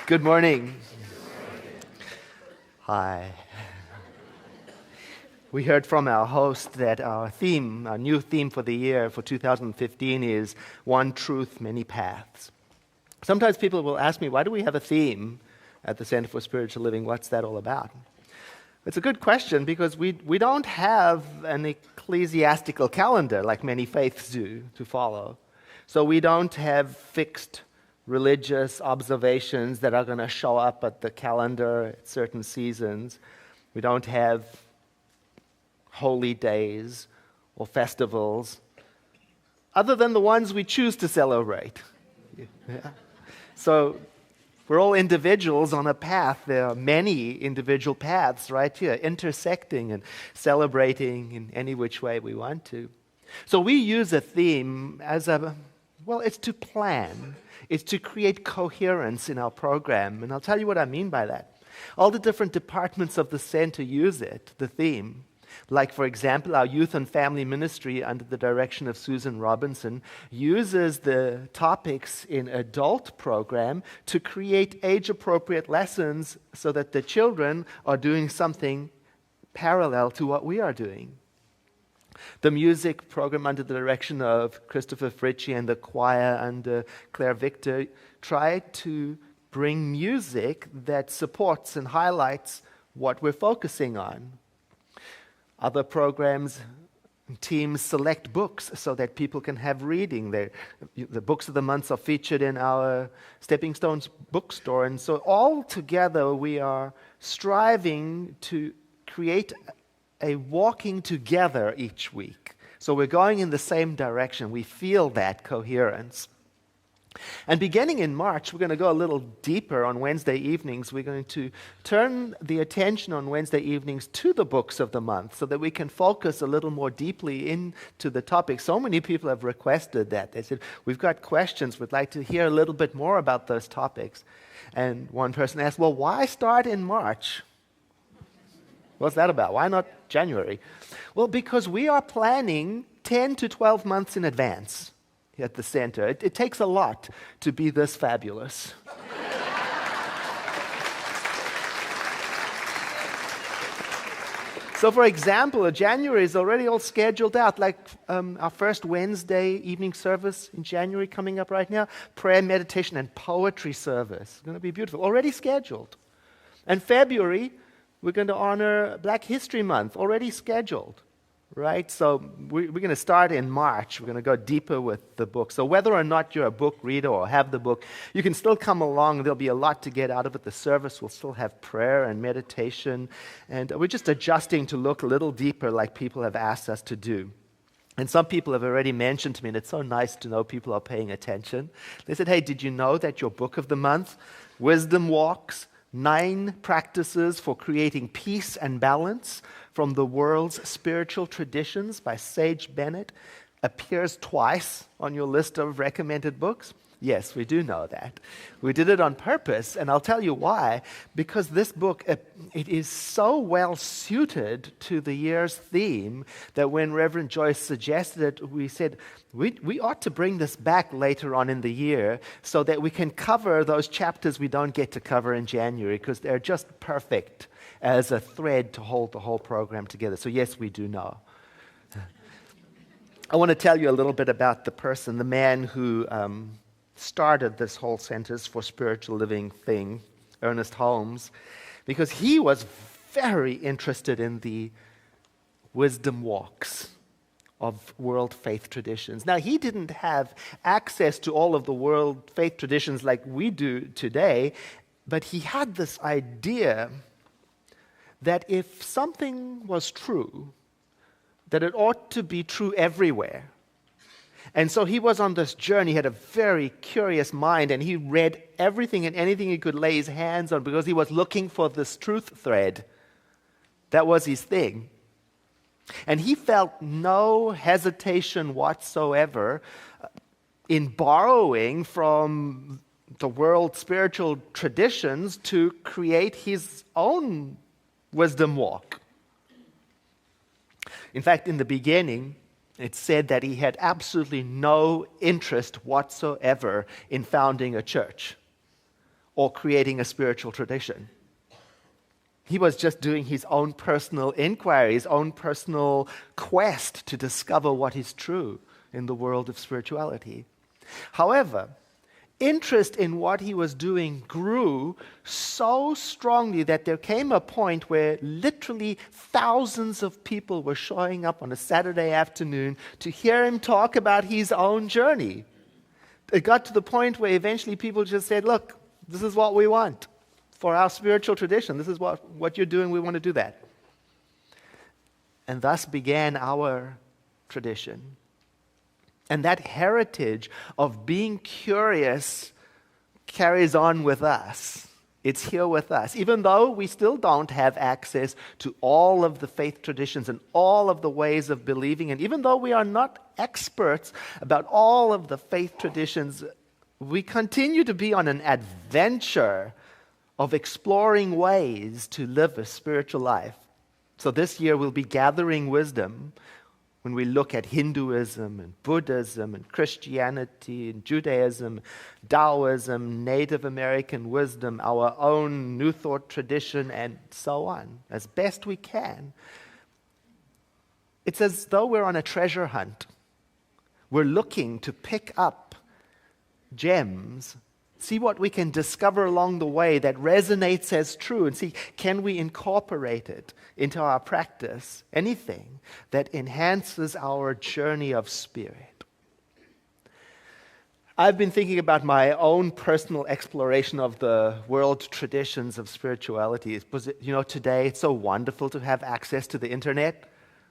Good morning. Hi. We heard from our host that our new theme for the year for 2015 is One Truth, Many Paths. Sometimes people will ask me, why do we have a theme at the Center for Spiritual Living? What's that all about? It's a good question because we don't have an ecclesiastical calendar like many faiths do to follow. So we don't have fixed religious observations that are going to show up at the calendar at certain seasons. We don't have holy days or festivals other than the ones we choose to celebrate. Yeah. So we're all individuals on a path. There are many individual paths right here, intersecting and celebrating in any which way we want to. So we use a theme as it's to plan. It's to create coherence in our program. And I'll tell you what I mean by that. All the different departments of the center use it, the theme. Like, for example, our youth and family ministry under the direction of Susan Robinson uses the topics in adult program to create age-appropriate lessons so that the children are doing something parallel to what we are doing. The music program under the direction of Christopher Fritchie and the choir under Claire Victor tried to bring music that supports and highlights what we're focusing on. Other programs and teams select books so that people can have reading. The books of the month are featured in our Stepping Stones bookstore. And so all together we are striving to create a walking together each week. So we're going in the same direction. We feel that coherence. And beginning in March, we're going to go a little deeper on Wednesday evenings. We're going to turn the attention on Wednesday evenings to the books of the month so that we can focus a little more deeply into the topic. So many people have requested that. They said, we've got questions. We'd like to hear a little bit more about those topics. And one person asked, well, why start in March? What's that about? Why not January? Well, because we are planning 10 to 12 months in advance at the center. It takes a lot to be this fabulous. So, for example, January is already all scheduled out, like our first Wednesday evening service in January coming up right now, prayer, meditation, and poetry service. It's going to be beautiful, already scheduled. And February, we're going to honor Black History Month, already scheduled, right? So we're going to start in March. We're going to go deeper with the book. So whether or not you're a book reader or have the book, you can still come along. There'll be a lot to get out of it. The service will still have prayer and meditation. And we're just adjusting to look a little deeper like people have asked us to do. And some people have already mentioned to me, and it's so nice to know people are paying attention. They said, hey, did you know that your book of the month, Wisdom Walks, 9 practices for creating peace and balance from the world's spiritual traditions by Sage Bennett, appears twice on your list of recommended books? Yes, we do know that. We did it on purpose, and I'll tell you why. Because this book, it is so well suited to the year's theme that when Reverend Joyce suggested it, we said, we ought to bring this back later on in the year so that we can cover those chapters we don't get to cover in January, because they're just perfect as a thread to hold the whole program together. So yes, we do know. I want to tell you a little bit about the person, the man who started this whole Centers for Spiritual Living thing, Ernest Holmes, because he was very interested in the wisdom walks of world faith traditions. Now, he didn't have access to all of the world faith traditions like we do today, but he had this idea that if something was true, that it ought to be true everywhere. And so he was on this journey. He had a very curious mind, and he read everything and anything he could lay his hands on because he was looking for this truth thread. That was his thing. And he felt no hesitation whatsoever in borrowing from the world's spiritual traditions to create his own wisdom walk. In fact, in the beginning, it said that he had absolutely no interest whatsoever in founding a church. or creating a spiritual tradition. He was just doing his own personal inquiry, his own personal quest to discover what is true in the world of spirituality. However, interest in what he was doing grew so strongly that there came a point where literally thousands of people were showing up on a Saturday afternoon to hear him talk about his own journey. It got to the point where eventually people just said, look, this is what we want for our spiritual tradition. This is what you're doing. We want to do that. And thus began our tradition. And that heritage of being curious carries on with us. It's here with us. Even though we still don't have access to all of the faith traditions and all of the ways of believing, and even though we are not experts about all of the faith traditions, we continue to be on an adventure of exploring ways to live a spiritual life. So this year we'll be gathering wisdom when we look at Hinduism and Buddhism and Christianity and Judaism, Taoism, Native American wisdom, our own New Thought tradition, and so on, as best we can. It's as though we're on a treasure hunt. We're looking to pick up gems, see what we can discover along the way that resonates as true, and see, can we incorporate it into our practice, anything that enhances our journey of spirit. I've been thinking about my own personal exploration of the world traditions of spirituality. Today it's so wonderful to have access to the internet,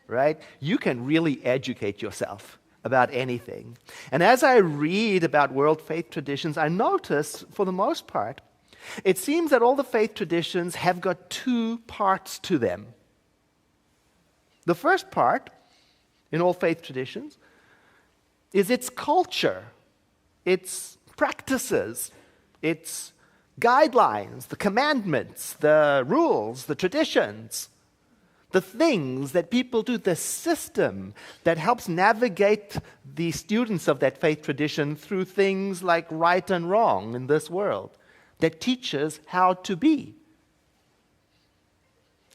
right? You can really educate yourself about anything. And as I read about world faith traditions, I notice, for the most part, it seems that all the faith traditions have got two parts to them. The first part, in all faith traditions, is its culture, its practices, its guidelines, the commandments, the rules, the traditions, the things that people do, the system that helps navigate the students of that faith tradition through things like right and wrong in this world, that teaches how to be.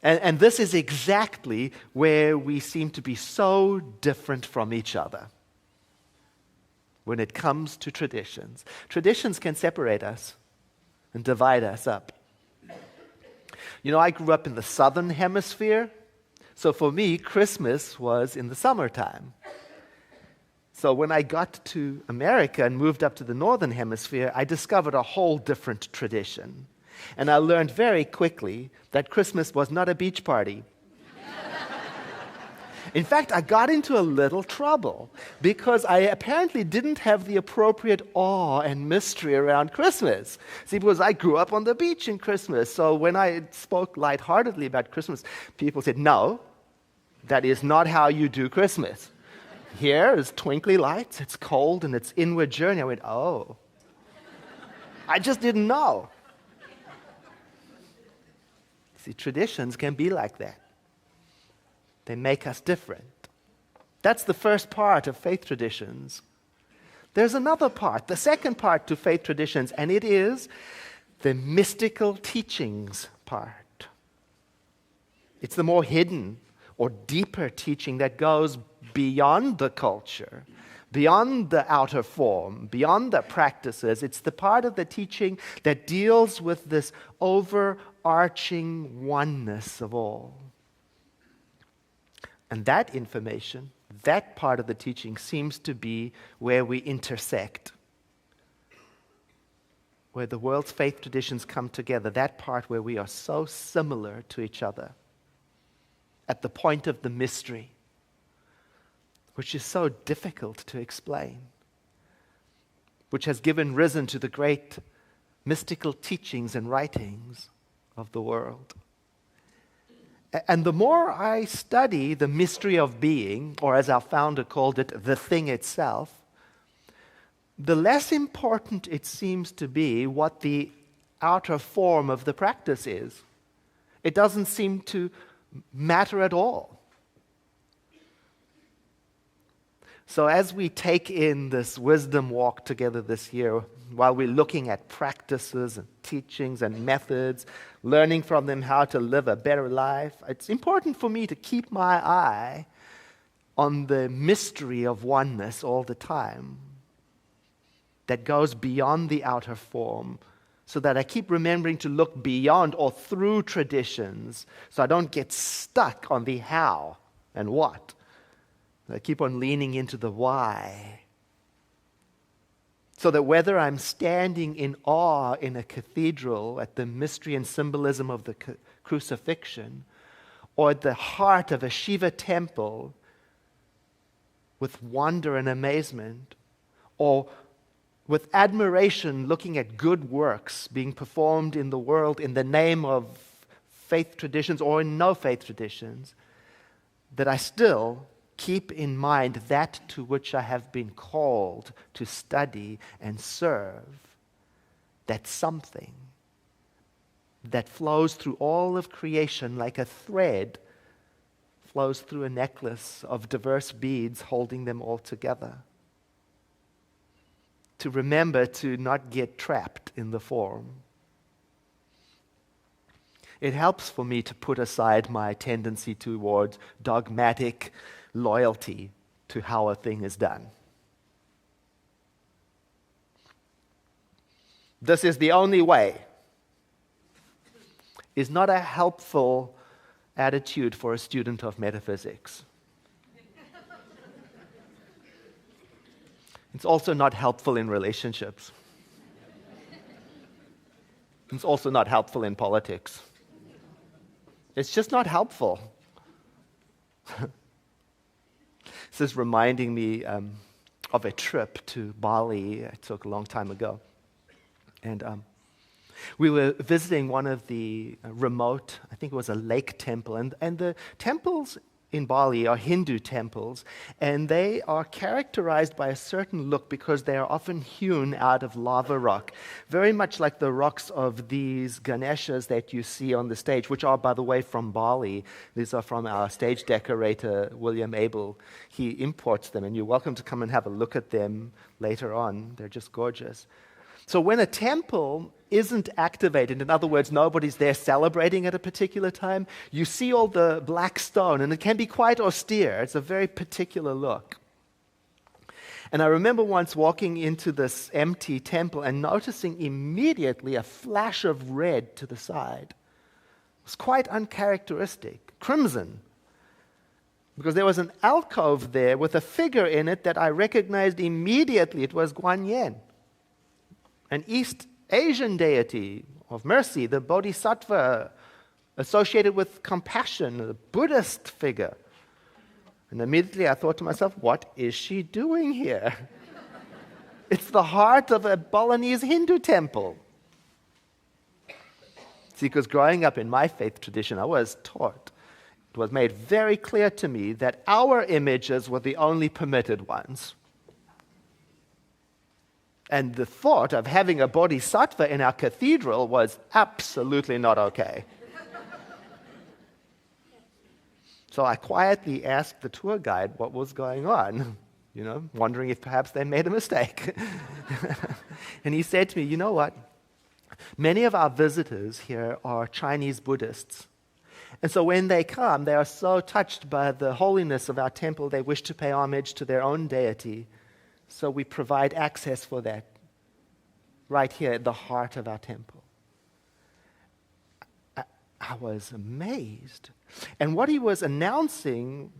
And this is exactly where we seem to be so different from each other when it comes to traditions. Traditions can separate us and divide us up. I grew up in the southern hemisphere. So for me, Christmas was in the summertime. So when I got to America and moved up to the northern hemisphere, I discovered a whole different tradition. And I learned very quickly that Christmas was not a beach party. In fact, I got into a little trouble because I apparently didn't have the appropriate awe and mystery around Christmas. See, because I grew up on the beach in Christmas, so when I spoke lightheartedly about Christmas, people said, no, that is not how you do Christmas. Here is twinkly lights, it's cold, and it's inward journey. I went, oh. I just didn't know. See, traditions can be like that. They make us different. That's the first part of faith traditions. There's another part, the second part to faith traditions, and it is the mystical teachings part. It's the more hidden or deeper teaching that goes beyond the culture, beyond the outer form, beyond the practices. It's the part of the teaching that deals with this overarching oneness of all. And that information, that part of the teaching seems to be where we intersect, where the world's faith traditions come together, that part where we are so similar to each other, at the point of the mystery, which is so difficult to explain, which has given risen to the great mystical teachings and writings of the world. And the more I study the mystery of being, or as our founder called it, the thing itself, the less important it seems to be what the outer form of the practice is. It doesn't seem to matter at all. So as we take in this wisdom walk together this year, while we're looking at practices and teachings and methods, learning from them how to live a better life, it's important for me to keep my eye on the mystery of oneness all the time that goes beyond the outer form, so that I keep remembering to look beyond or through traditions so I don't get stuck on the how and what. I keep on leaning into the why. So that whether I'm standing in awe in a cathedral at the mystery and symbolism of the crucifixion, or at the heart of a Shiva temple with wonder and amazement, or with admiration looking at good works being performed in the world in the name of faith traditions or in no faith traditions, that I still keep in mind that to which I have been called to study and serve, that something that flows through all of creation like a thread flows through a necklace of diverse beads holding them all together. To remember to not get trapped in the form. It helps for me to put aside my tendency towards dogmatic loyalty to how a thing is done. This is the only way is not a helpful attitude for a student of metaphysics. It's also not helpful in relationships. It's also not helpful in politics. It's just not helpful. This is reminding me of a trip to Bali I took a long time ago. And we were visiting one of the remote, I think it was a lake temple. And the temples in Bali are Hindu temples, and they are characterized by a certain look because they are often hewn out of lava rock, very much like the rocks of these Ganeshas that you see on the stage, which are, by the way, from Bali. These are from our stage decorator, William Abel. He imports them, and you're welcome to come and have a look at them later on. They're just gorgeous. So when a temple isn't activated, in other words, nobody's there celebrating at a particular time, you see all the black stone, and it can be quite austere. It's a very particular look. And I remember once walking into this empty temple and noticing immediately a flash of red to the side. It was quite uncharacteristic, crimson, because there was an alcove there with a figure in it that I recognized immediately. It was Guan Yin, an East Asian deity of mercy, the Bodhisattva associated with compassion, a Buddhist figure. And immediately I thought to myself, what is she doing here? It's the heart of a Balinese Hindu temple. See, because growing up in my faith tradition, I was taught, it was made very clear to me that our images were the only permitted ones. And the thought of having a bodhisattva in our cathedral was absolutely not okay. So I quietly asked the tour guide what was going on, wondering if perhaps they made a mistake. And he said to me, you know what? Many of our visitors here are Chinese Buddhists. And so when they come, they are so touched by the holiness of our temple, they wish to pay homage to their own deity. So we provide access for that right here at the heart of our temple. I was amazed. And what he was announcing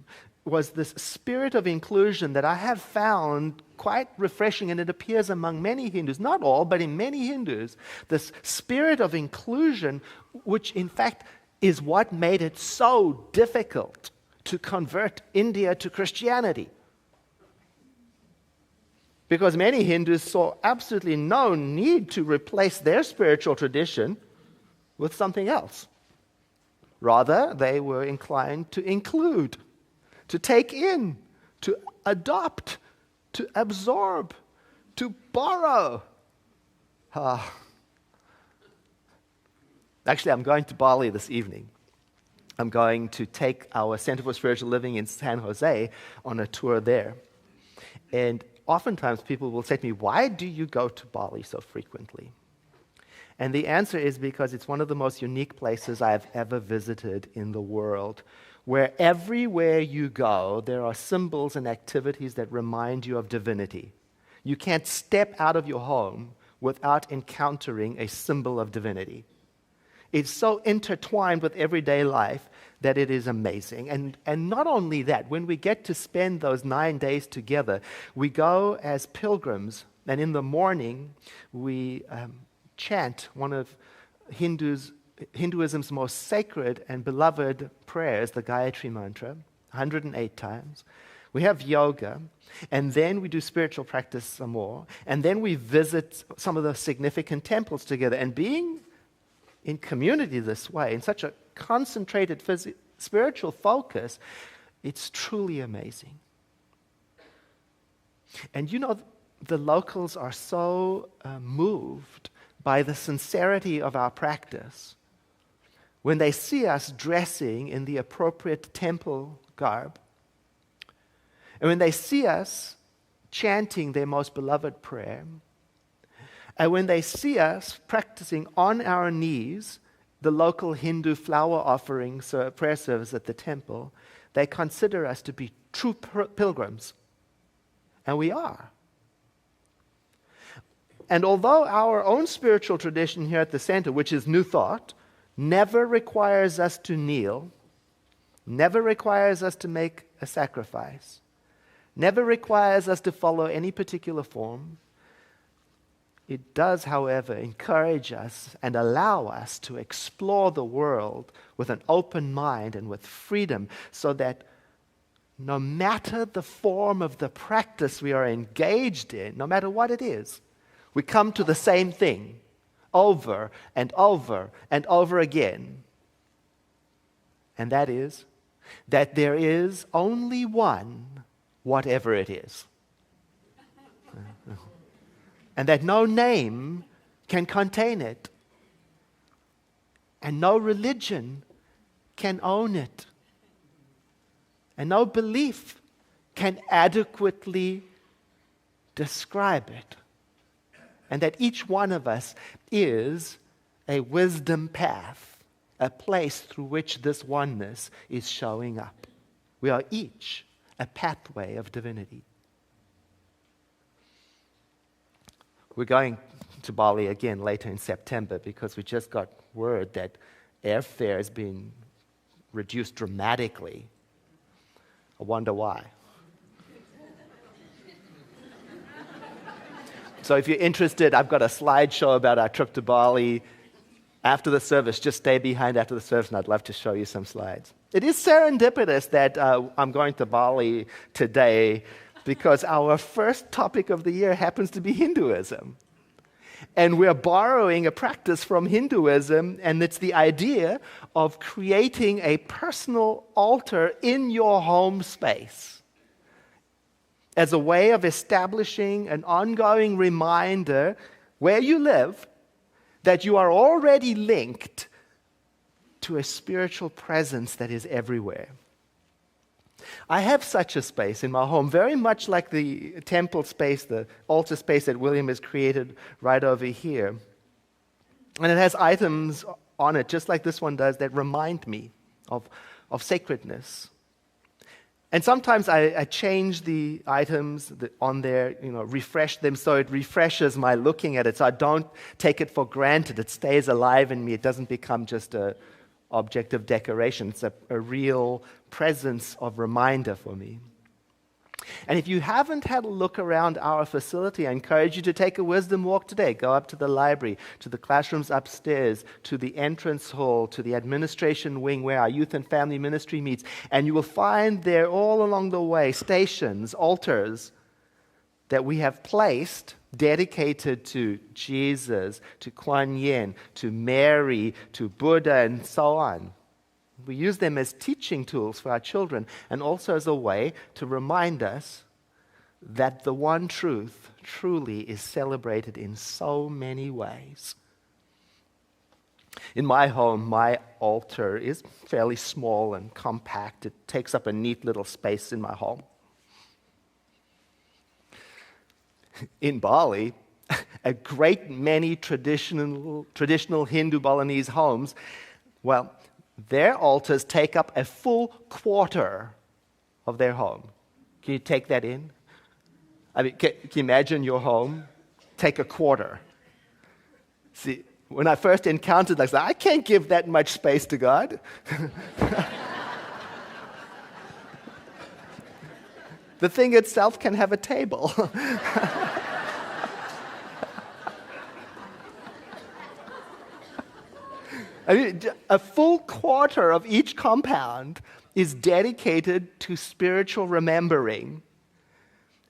was this spirit of inclusion that I have found quite refreshing, and it appears among many Hindus, not all, but in many Hindus, this spirit of inclusion, which in fact is what made it so difficult to convert India to Christianity. Because many Hindus saw absolutely no need to replace their spiritual tradition with something else. Rather, they were inclined to include, to take in, to adopt, to absorb, to borrow. Actually, I'm going to Bali this evening. I'm going to take our Center for Spiritual Living in San Jose on a tour there. And oftentimes people will say to me, why do you go to Bali so frequently? And the answer is because it's one of the most unique places I've ever visited in the world, where everywhere you go, there are symbols and activities that remind you of divinity. You can't step out of your home without encountering a symbol of divinity. It's so intertwined with everyday life that it is amazing. And not only that, when we get to spend those 9 days together, we go as pilgrims, and in the morning we chant one of Hinduism's most sacred and beloved prayers, the Gayatri Mantra, 108 times. We have yoga, and then we do spiritual practice some more, and then we visit some of the significant temples together. And being in community this way, in such a concentrated spiritual focus, it's truly amazing. And you know, the locals are so moved by the sincerity of our practice. When they see us dressing in the appropriate temple garb, and when they see us chanting their most beloved prayer, and when they see us practicing on our knees the local Hindu flower offering prayer service at the temple, they consider us to be true pilgrims. And we are. And although our own spiritual tradition here at the center, which is New Thought, never requires us to kneel, never requires us to make a sacrifice, never requires us to follow any particular form, it does, however, encourage us and allow us to explore the world with an open mind and with freedom, so that no matter the form of the practice we are engaged in, no matter what it is, we come to the same thing over and over and over again. And that is that there is only one, whatever it is. And that no name can contain it. And no religion can own it. And no belief can adequately describe it. And that each one of us is a wisdom path, a place through which this oneness is showing up. We are each a pathway of divinity. We're going to Bali again later in September because we just got word that airfare has been reduced dramatically. I wonder why. So if you're interested, I've got a slideshow about our trip to Bali after the service. Just stay behind after the service, and I'd love to show you some slides. It is serendipitous that I'm going to Bali today because our first topic of the year happens to be Hinduism. And we're borrowing a practice from Hinduism, and it's the idea of creating a personal altar in your home space as a way of establishing an ongoing reminder where you live that you are already linked to a spiritual presence that is everywhere. I have such a space in my home, very much like the temple space, the altar space that William has created right over here. And it has items on it, just like this one does, that remind me of sacredness. And sometimes I change the items on there, refresh them so it refreshes my looking at it, so I don't take it for granted. It stays alive in me. It doesn't become just an object of decoration. It's a real presence of reminder for me. And if you haven't had a look around our facility, I encourage you to take a wisdom walk today. Go up to the library, to the classrooms upstairs, to the entrance hall, to the administration wing where our youth and family ministry meets. And you will find there all along the way stations, altars that we have placed dedicated to Jesus, to Kuan Yin, to Mary, to Buddha, and so on. We use them as teaching tools for our children and also as a way to remind us that the one truth truly is celebrated in so many ways. In my home, my altar is fairly small and compact. It takes up a neat little space in my home. In Bali, a great many traditional Hindu Balinese homes, well, their altars take up a full quarter of their home. Can you take that in? I mean, can you imagine your home? Take a quarter. See, when I first encountered like that, I can't give that much space to God. The thing itself can have a table. I mean, a full quarter of each compound is dedicated to spiritual remembering.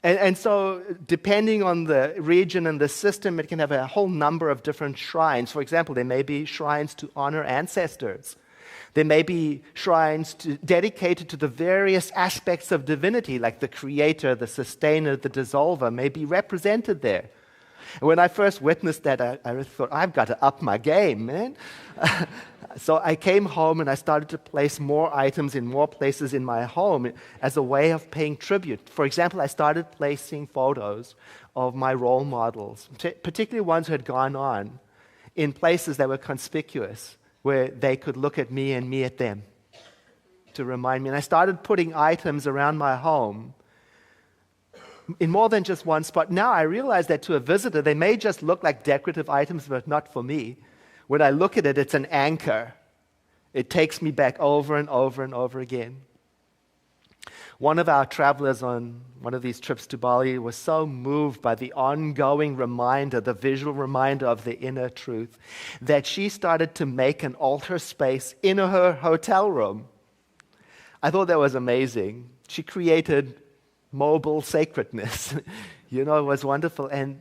And so, depending on the region and the system, it can have a whole number of different shrines. For example, there may be shrines to honor ancestors. There may be shrines dedicated to the various aspects of divinity, like the creator, the sustainer, the dissolver, may be represented there. And when I first witnessed that, I thought, I've got to up my game, man. So I came home and I started to place more items in more places in my home as a way of paying tribute. For example, I started placing photos of my role models, particularly ones who had gone on, in places that were conspicuous, where they could look at me and me at them to remind me. And I started putting items around my home in more than just one spot. Now I realize that to a visitor, they may just look like decorative items, but not for me. When I look at it, it's an anchor. It takes me back over and over and over again. One of our travelers on one of these trips to Bali was so moved by the ongoing reminder, the visual reminder of the inner truth, that she started to make an altar space in her hotel room. I thought that was amazing. She created mobile sacredness. It was wonderful. And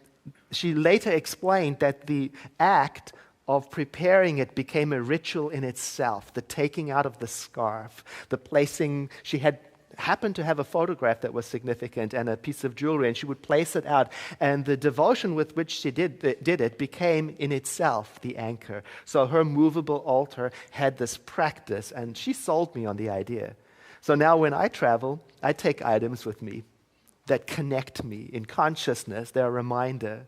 she later explained that the act of preparing it became a ritual in itself. The taking out of the scarf, the placing, she happened to have a photograph that was significant and a piece of jewelry, and she would place it out. And the devotion with which she did it became in itself the anchor. So her movable altar had this practice, and she sold me on the idea. So now when I travel, I take items with me that connect me in consciousness. They're a reminder.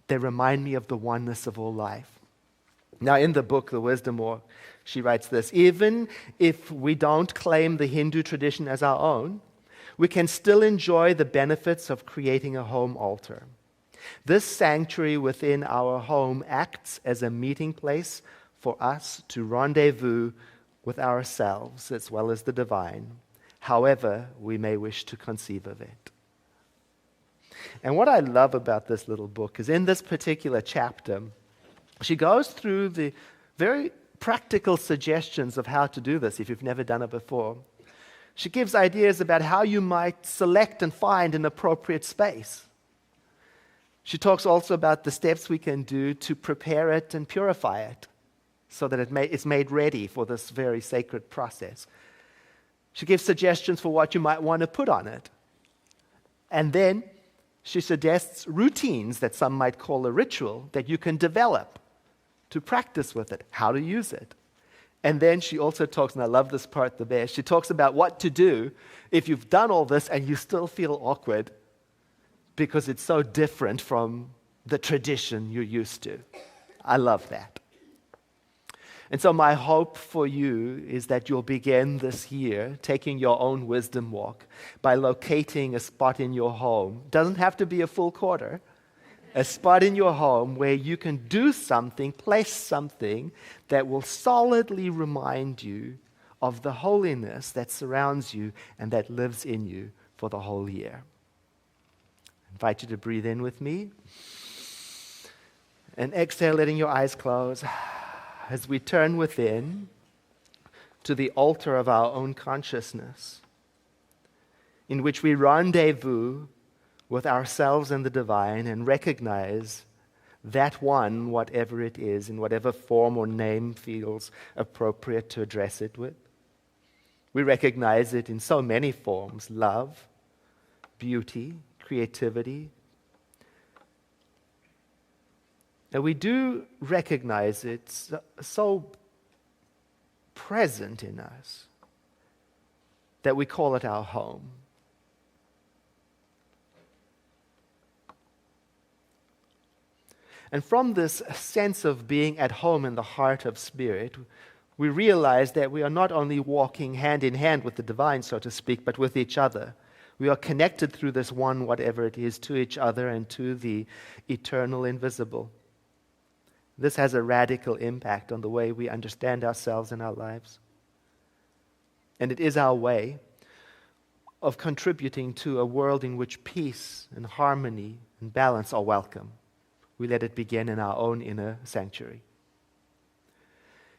They remind me of the oneness of all life. Now in the book, The Wisdom Walk, she writes this: even if we don't claim the Hindu tradition as our own, we can still enjoy the benefits of creating a home altar. This sanctuary within our home acts as a meeting place for us to rendezvous with ourselves as well as the divine, however we may wish to conceive of it. And what I love about this little book is in this particular chapter, she goes through the very practical suggestions of how to do this if you've never done it before. She gives ideas about how you might select and find an appropriate space. She talks also about the steps we can do to prepare it and purify it so that it's made ready for this very sacred process. She gives suggestions for what you might want to put on it. And then she suggests routines that some might call a ritual that you can develop to practice with it, how to use it. And then she also talks, and I love this part the best, she talks about what to do if you've done all this and you still feel awkward because it's so different from the tradition you're used to. I love that. And so my hope for you is that you'll begin this year taking your own wisdom walk by locating a spot in your home. Doesn't have to be a full quarter. A spot in your home where you can do something, place something that will solidly remind you of the holiness that surrounds you and that lives in you for the whole year. I invite you to breathe in with me. And exhale, letting your eyes close. As we turn within to the altar of our own consciousness, in which we rendezvous with ourselves and the divine and recognize that one, whatever it is, in whatever form or name feels appropriate to address it with. We recognize it in so many forms: love, beauty, creativity. And we do recognize it so present in us that we call it our home. And from this sense of being at home in the heart of Spirit, we realize that we are not only walking hand in hand with the divine, so to speak, but with each other. We are connected through this one, whatever it is, to each other and to the eternal invisible. This has a radical impact on the way we understand ourselves and our lives. And it is our way of contributing to a world in which peace and harmony and balance are welcome. We let it begin in our own inner sanctuary.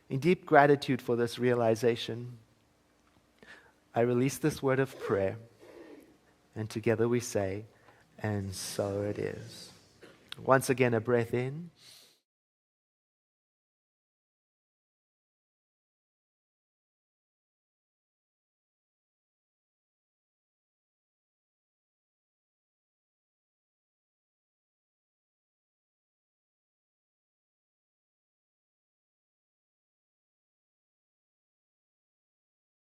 In deep gratitude for this realization, I release this word of prayer, and together we say, and so it is. Once again, a breath in.